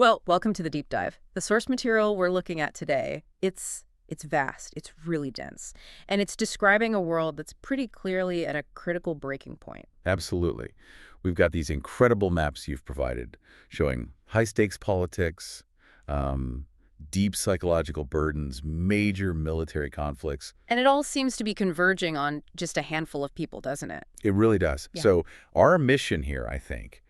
Well, welcome to the deep dive. The source material we're looking at today, it's vast, it's really dense, and it's describing a world that's pretty clearly at a critical breaking point. Absolutely. We've got these incredible maps you've provided showing high-stakes politics, um, deep psychological burdens, major military conflicts. And it all seems to be converging on just a handful of people, doesn't it? It really does. Yeah. So our mission here, I think,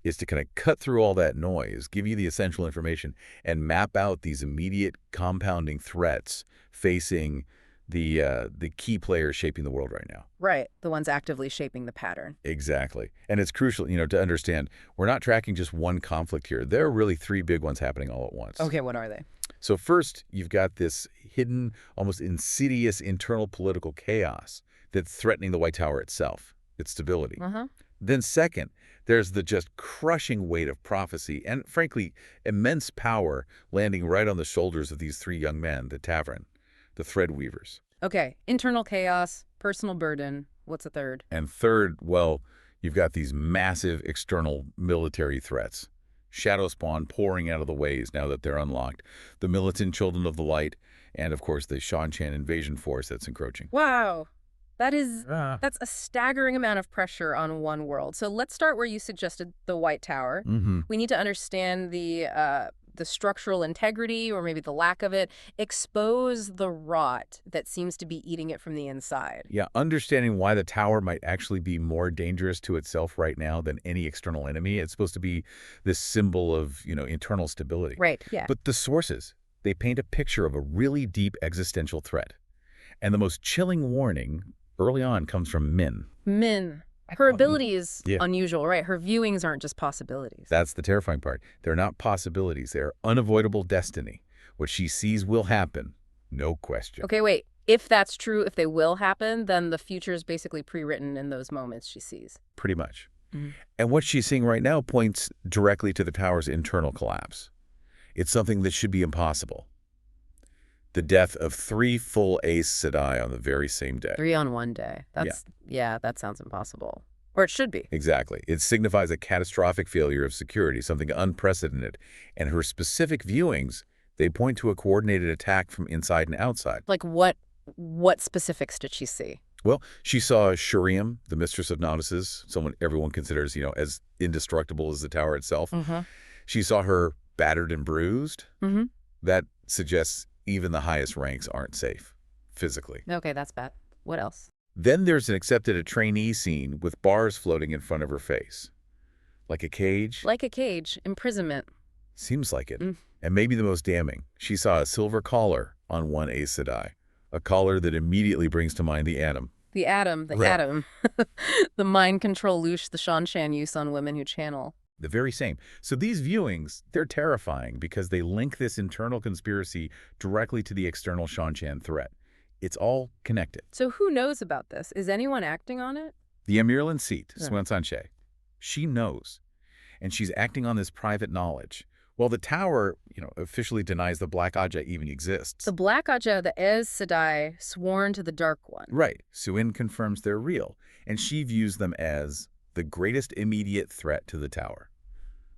is to kind of cut through all that noise, give you the essential information, and map out these immediate compounding threats facing the key players shaping the world right now. Right, the ones actively shaping the pattern. Exactly. And it's crucial, to understand we're not tracking just one conflict here. There are really three big ones happening all at once. Okay, what are they? So first, you've got this hidden, almost insidious internal political chaos that's threatening the White Tower itself, its stability. Then second, there's the just crushing weight of prophecy and, frankly, immense power landing right on the shoulders of these three young men, the Tavern, the thread weavers. Okay, internal chaos, personal burden. What's a third? And third, well, you've got these massive external military threats. Shadow spawn pouring out of the ways now that they're unlocked. The militant Children of the Light, and of course the Shan-Chan invasion force that's encroaching. Wow. That's a staggering amount of pressure on one world. So let's start where you suggested the White Tower. We need to understand the structural integrity, or maybe the lack of it, expose the rot that seems to be eating it from the inside. Yeah, understanding why the tower might actually be more dangerous to itself right now than any external enemy. It's supposed to be this symbol of, internal stability. Right, yeah. But the sources, they paint a picture of a really deep existential threat. And the most chilling warning early on comes from Min. Min. Her ability is Yeah. unusual, right? Her viewings aren't just possibilities. That's the terrifying part. They're not possibilities. They're unavoidable destiny. What she sees will happen. No question. Okay, wait. If that's true, if they will happen, then the future is basically pre-written in those moments she sees. Pretty much. And what she's seeing right now points directly to the tower's internal collapse. It's something that should be impossible. The death of 3 full Aes Sedai on the very same day. 3 on one day. Yeah, that sounds impossible. Or it should be. Exactly. It signifies a catastrophic failure of security, something unprecedented. And her specific viewings, they point to a coordinated attack from inside and outside. Like what specifics did she see? Well, she saw Shuriam, the mistress of novices, someone everyone considers, as indestructible as the tower itself. She saw her battered and bruised. That suggests even the highest ranks aren't safe, physically. Okay, that's bad. What else? Then there's an accepted a trainee scene with bars floating in front of her face. Like a cage? Like a cage. Imprisonment. Seems like it. And maybe the most damning, she saw a silver collar on one Aes Sedai. A collar that immediately brings to mind the Atom. The Atom. The mind control loosh the Shan-Chan use on women who channel. The very same. So these viewings, they're terrifying because they link this internal conspiracy directly to the external Shan-Chan threat. It's all connected. So who knows about this? Is anyone acting on it? The Emirlan Seat, Swen Sanche, she knows. And she's acting on this private knowledge. Well, the tower, officially denies the Black Ajah even exists. The Black Ajah, the Aes Sedai, sworn to the Dark One. Right. Suen confirms they're real. And she views them as the greatest immediate threat to the tower.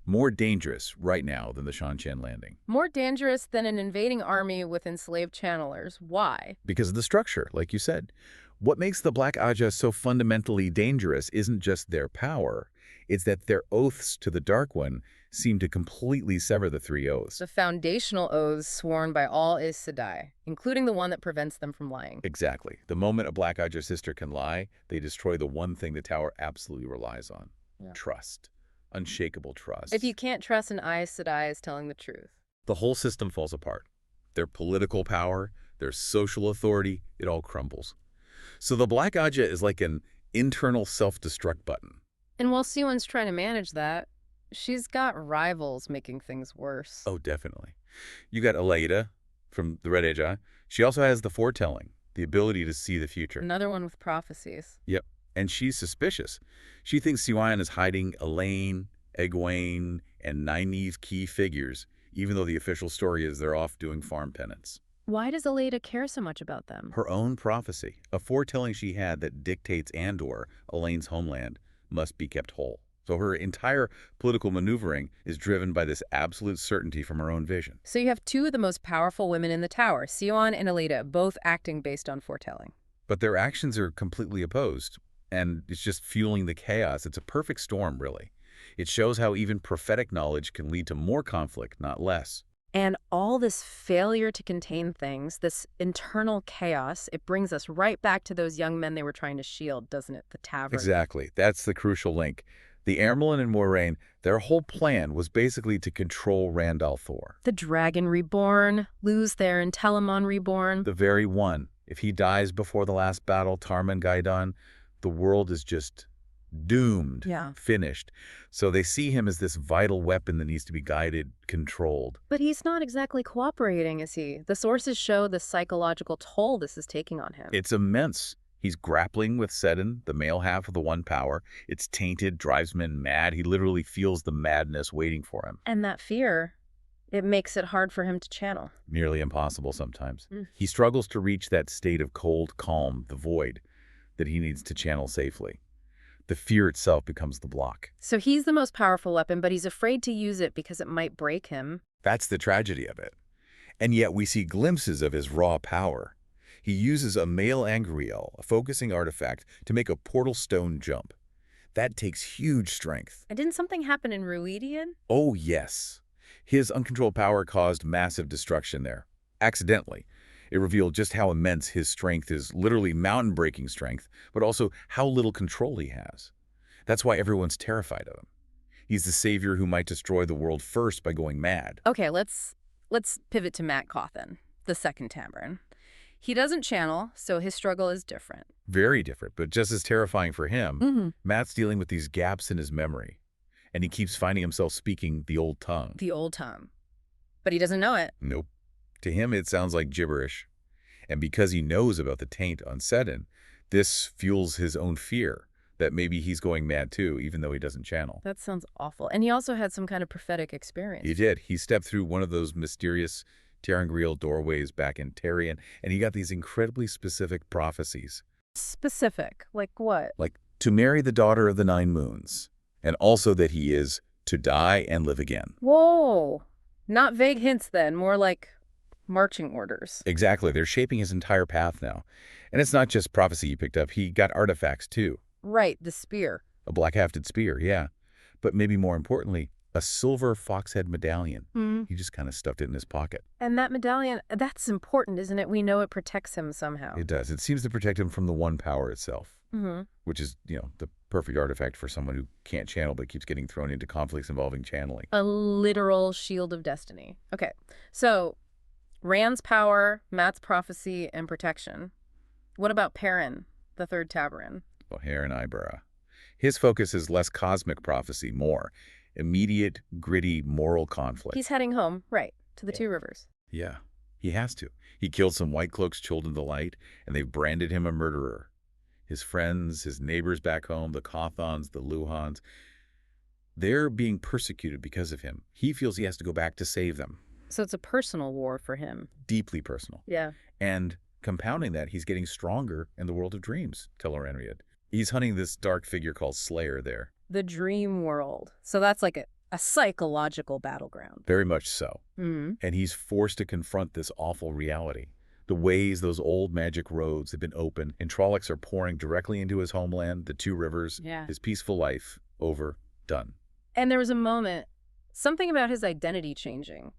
More dangerous right now than the Shan-Chan landing. More dangerous than an invading army with enslaved channelers. Why? Because of the structure, like you said. What makes the Black Ajah so fundamentally dangerous isn't just their power. It's that their oaths to the Dark One seem to completely sever the 3 oaths. The foundational oaths sworn by all Aes Sedai, including the one that prevents them from lying. Exactly. The moment a Black Ajah sister can lie, they destroy the one thing the tower absolutely relies on. Trust. Unshakable trust. If you can't trust an Aes Sedai is telling the truth, the whole system falls apart. Their political power, their social authority, it all crumbles. So the Black Ajah is like an internal self-destruct button. And while Siwon's trying to manage that, she's got rivals making things worse. Oh, definitely. You got Elayne from the Red Ajah. She also has the foretelling, the ability to see the future. Another one with prophecies. Yep. And she's suspicious. She thinks Siwan is hiding Elayne, Egwene, and Nynaeve key figures, even though the official story is they're off doing farm penance. Why does Elayne care so much about them? Her own prophecy, a foretelling she had that dictates Andor, Elaine's homeland, must be kept whole. So her entire political maneuvering is driven by this absolute certainty from her own vision. So you have two of the most powerful women in the tower, Sion and Elayne, both acting based on foretelling. But their actions are completely opposed, and it's just fueling the chaos. It's a perfect storm, really. It shows how even prophetic knowledge can lead to more conflict, not less. And all this failure to contain things, this internal chaos, it brings us right back to those young men they were trying to shield, doesn't it? The tavern. Exactly. That's the crucial link. The Amyrlin and Moiraine, their whole plan was basically to control Randall Thor. The Dragon Reborn, lose there in Telamon Reborn. The very one. If he dies before the last battle, Tarman Gaidon, the world is just doomed, finished. So they see him as this vital weapon that needs to be guided, controlled. But he's not exactly cooperating, is he? The sources show the psychological toll this is taking on him. It's immense. He's grappling with Seddon, the male half of the One Power. It's tainted, drives men mad. He literally feels the madness waiting for him. And that fear, it makes it hard for him to channel. Nearly impossible sometimes. He struggles to reach that state of cold calm, the void, that he needs to channel safely. The fear itself becomes the block. So he's the most powerful weapon, but he's afraid to use it because it might break him. That's the tragedy of it. And yet we see glimpses of his raw power. He uses a male Angriel, a focusing artifact, to make a portal stone jump. That takes huge strength. And didn't something happen in Rhuidean? Oh, yes. His uncontrolled power caused massive destruction there. Accidentally. It revealed just how immense his strength is, literally mountain-breaking strength, but also how little control he has. That's why everyone's terrified of him. He's the savior who might destroy the world first by going mad. Okay, let's pivot to Matt Cawthon, the second Tavern. He doesn't channel, so his struggle is different. Very different, but just as terrifying for him. Matt's dealing with these gaps in his memory, and he keeps finding himself speaking the old tongue. The old tongue. But he doesn't know it. Nope. To him, it sounds like gibberish. And because he knows about the taint on Seddon, this fuels his own fear that maybe he's going mad too, even though he doesn't channel. That sounds awful. And he also had some kind of prophetic experience. He did. He stepped through one of those mysterious Terangriel doorways back in Terrian, and he got these incredibly specific prophecies. Specific? Like what? Like to marry the daughter of the Nine Moons, and also that he is to die and live again. Whoa. Not vague hints then, more like marching orders. Exactly. They're shaping his entire path now. And it's not just prophecy he picked up. He got artifacts, too. Right, the spear. A black-hafted spear, yeah. But maybe more importantly, a silver foxhead medallion. He just kind of stuffed it in his pocket. And that medallion, that's important, isn't it? We know it protects him somehow. It does. It seems to protect him from the One Power itself, which is, the perfect artifact for someone who can't channel but keeps getting thrown into conflicts involving channeling. A literal shield of destiny. Okay, so Rand's power, Matt's prophecy, and protection. What about Perrin, the third Tavern? Perrin Aybara. His focus is less cosmic prophecy, more immediate, gritty, moral conflict. He's heading home, right, to the Two Rivers. Yeah, he has to. He killed some White Cloaks chilled in the light, and they've branded him a murderer. His friends, his neighbors back home, the Cawthons, the Luhans, they're being persecuted because of him. He feels he has to go back to save them. So it's a personal war for him. Deeply personal. Yeah. And compounding that, he's getting stronger in the world of dreams, Tel'aran'rhiod. He's hunting this dark figure called Slayer there. The dream world. So that's like a psychological battleground. Very much so. And he's forced to confront this awful reality. The ways, those old magic roads have been opened, and Trollocs are pouring directly into his homeland, the Two Rivers, his peaceful life, over, done. And there was a moment, something about his identity changing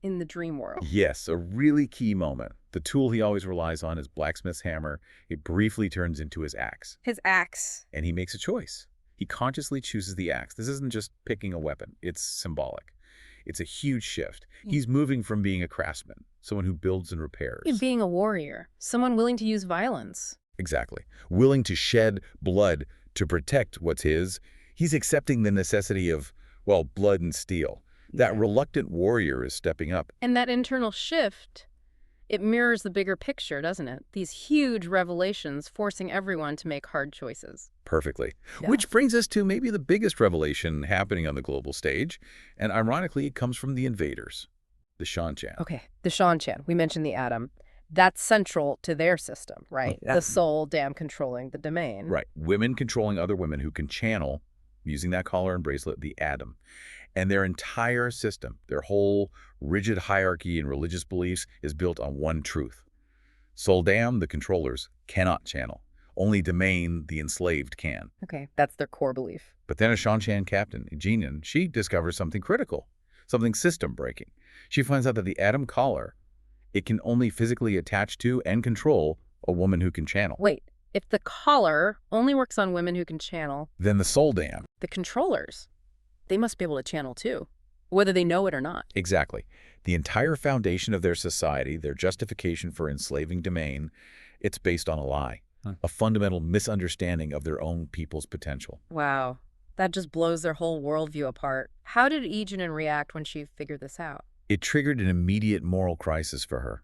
in the dream world. Yes, a really key moment. The tool he always relies on is blacksmith's hammer. It briefly turns into his axe. His axe. And he makes a choice. He consciously chooses the axe. This isn't just picking a weapon. It's symbolic. It's a huge shift. He's moving from being a craftsman, someone who builds and repairs. Being a warrior, someone willing to use violence. Exactly. Willing to shed blood to protect what's his. He's accepting the necessity of, well, blood and steel. That reluctant warrior is stepping up. And that internal shift, it mirrors the bigger picture, doesn't it? These huge revelations forcing everyone to make hard choices. Perfectly. Yeah. Which brings us to maybe the biggest revelation happening on the global stage. And ironically, it comes from the invaders, the Seanchan. Okay, the Seanchan. We mentioned the atom. That's central to their system, right? The soul dam controlling the domain. Right. Women controlling other women who can channel, using that collar and bracelet, the Atom. And their entire system, their whole rigid hierarchy and religious beliefs is built on one truth. Soldam, the controllers, cannot channel. Only Domain, the enslaved, can. Okay, that's their core belief. But then a Shanshan captain, Egwene, she discovers something critical, something system-breaking. She finds out that the Atom collar, it can only physically attach to and control a woman who can channel. Wait, if the collar only works on women who can channel, Then the Soldam. the controllers, they must be able to channel too, whether they know it or not. Exactly. The entire foundation of their society, their justification for enslaving Domain, it's based on a lie, a fundamental misunderstanding of their own people's potential. Wow, that just blows their whole worldview apart. How did Egwene react when she figured this out? It triggered an immediate moral crisis for her.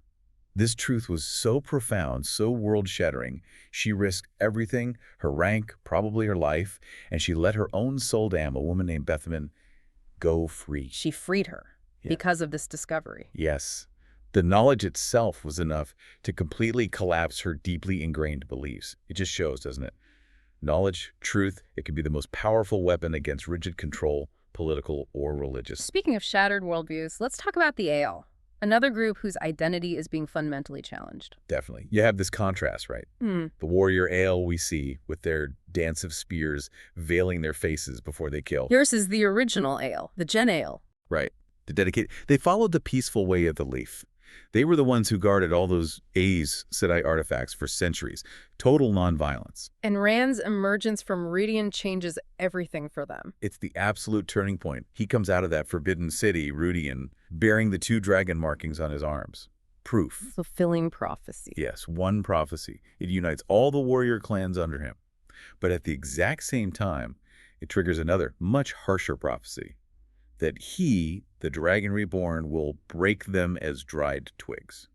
This truth was so profound, so world-shattering, she risked everything, her rank, probably her life, and she let her own Soldam, a woman named Bethamin, go free. She freed her because of this discovery. Yes. The knowledge itself was enough to completely collapse her deeply ingrained beliefs. It just shows, doesn't it? Knowledge, truth, it can be the most powerful weapon against rigid control, political or religious. Speaking of shattered worldviews, let's talk about the Aiel, another group whose identity is being fundamentally challenged. Definitely. You have this contrast, right? The warrior Aiel we see with their dance of spears veiling their faces before they kill. Yours is the original Aiel, the Gen Aiel. Right. They followed the peaceful way of the leaf. They were the ones who guarded all those Aes Sedai artifacts for centuries. Total nonviolence. And Rand's emergence from Rhuidean changes everything for them. It's the absolute turning point. He comes out of that forbidden city, Rhuidean, bearing the 2 dragon markings on his arms. Proof. Fulfilling prophecy. Yes, one prophecy. It unites all the warrior clans under him. But at the exact same time, it triggers another, much harsher prophecy. That he, the Dragon Reborn, will break them as dried twigs.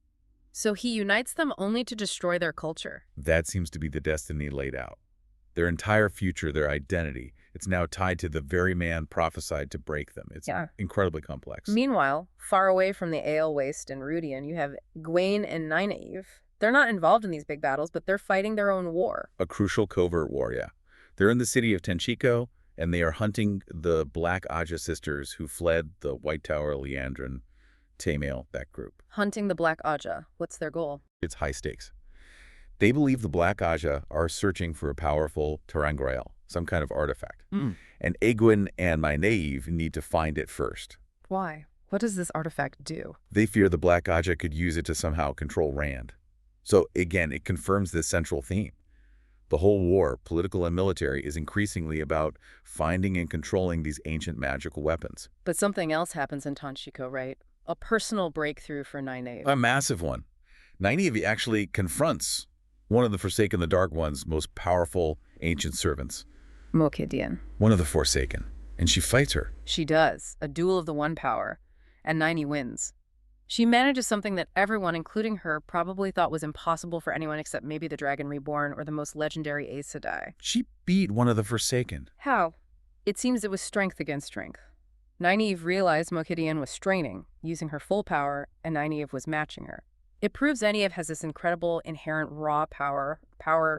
So he unites them only to destroy their culture. That seems to be the destiny laid out. Their entire future, their identity, it's now tied to the very man prophesied to break them. It's incredibly complex. Meanwhile, far away from the Aiel Waste and Rhuidean, you have Egwene and Nynaeve. They're not involved in these big battles, but they're fighting their own war. A crucial covert war, yeah. They're in the city of Tenchiko, and they are hunting the Black Ajah sisters who fled the White Tower, Liandrin, Tamail, that group. Hunting the Black Ajah. What's their goal? It's high stakes. They believe the Black Ajah are searching for a powerful Terangreal, some kind of artifact. And Egwene and Nynaeve need to find it first. Why? What does this artifact do? They fear the Black Ajah could use it to somehow control Rand. So again, it confirms this central theme. The whole war, political and military, is increasingly about finding and controlling these ancient magical weapons. But something else happens in Tenchiko, right? A personal breakthrough for Nynaeve. A massive one. Nynaeve actually confronts one of the Forsaken the Dark One's most powerful ancient servants. Moiraine. One of the Forsaken. And she fights her. She does. A duel of the one power. And Nynaeve wins. She manages something that everyone, including her, probably thought was impossible for anyone except maybe the Dragon Reborn or the most legendary Aes Sedai. She beat one of the Forsaken. How? It seems it was strength against strength. Nynaeve realized Moiraine was straining, using her full power, and Nynaeve was matching her. It proves Nynaeve has this incredible, inherent raw power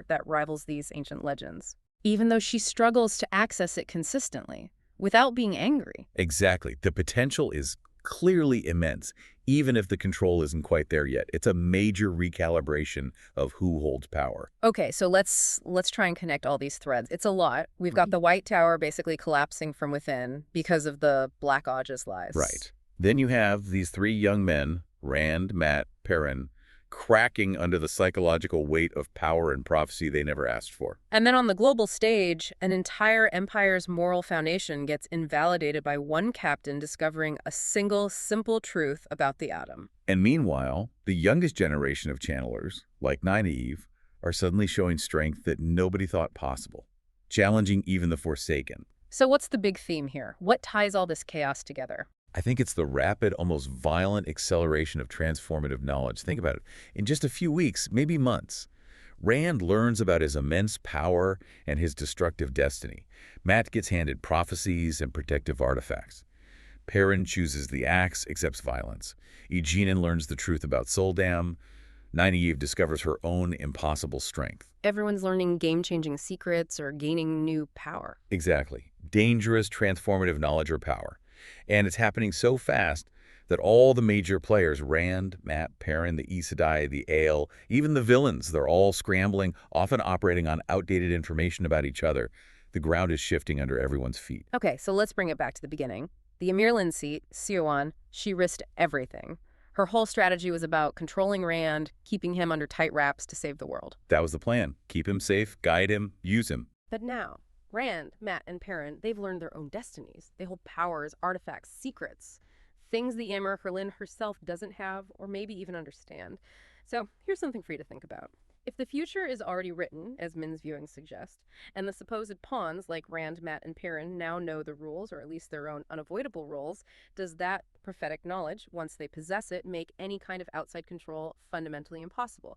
that rivals these ancient legends, even though she struggles to access it consistently, without being angry. Exactly. The potential is clearly immense, even if the control isn't quite there yet. It's a major recalibration of who holds power. Okay, so let's try and connect all these threads. It's a lot. We've got the White Tower basically collapsing from within because of the Black Ajah's lies. Right. Then you have these 3 young men, Rand, Mat, Perrin, cracking under the psychological weight of power and prophecy they never asked for. And then on the global stage, an entire empire's moral foundation gets invalidated by one captain discovering a single, simple truth about the Atom. And meanwhile, the youngest generation of channelers, like Nynaeve, are suddenly showing strength that nobody thought possible, challenging even the Forsaken. So what's the big theme here? What ties all this chaos together? I think it's the rapid, almost violent acceleration of transformative knowledge. Think about it. In just a few weeks, maybe months, Rand learns about his immense power and his destructive destiny. Mat gets handed prophecies and protective artifacts. Perrin chooses the axe, accepts violence. Egwene learns the truth about Soldam. Nynaeve discovers her own impossible strength. Everyone's learning game-changing secrets or gaining new power. Exactly. Dangerous, transformative knowledge or power. And it's happening so fast that all the major players, Rand, Mat, Perrin, the Aes Sedai, the Aiel, even the villains, they're all scrambling, often operating on outdated information about each other. The ground is shifting under everyone's feet. Okay, so let's bring it back to the beginning. The Amirlan seat, Siouan, she risked everything. Her whole strategy was about controlling Rand, keeping him under tight wraps to save the world. That was the plan. Keep him safe, guide him, use him. But now, Rand, Mat, and Perrin, they've learned their own destinies. They hold powers, artifacts, secrets. Things the Amyrah Herlin herself doesn't have or maybe even understand. So here's something for you to think about. If the future is already written, as Min's viewing suggests, and the supposed pawns like Rand, Mat, and Perrin now know the rules, or at least their own unavoidable rules, does that prophetic knowledge, once they possess it, make any kind of outside control fundamentally impossible?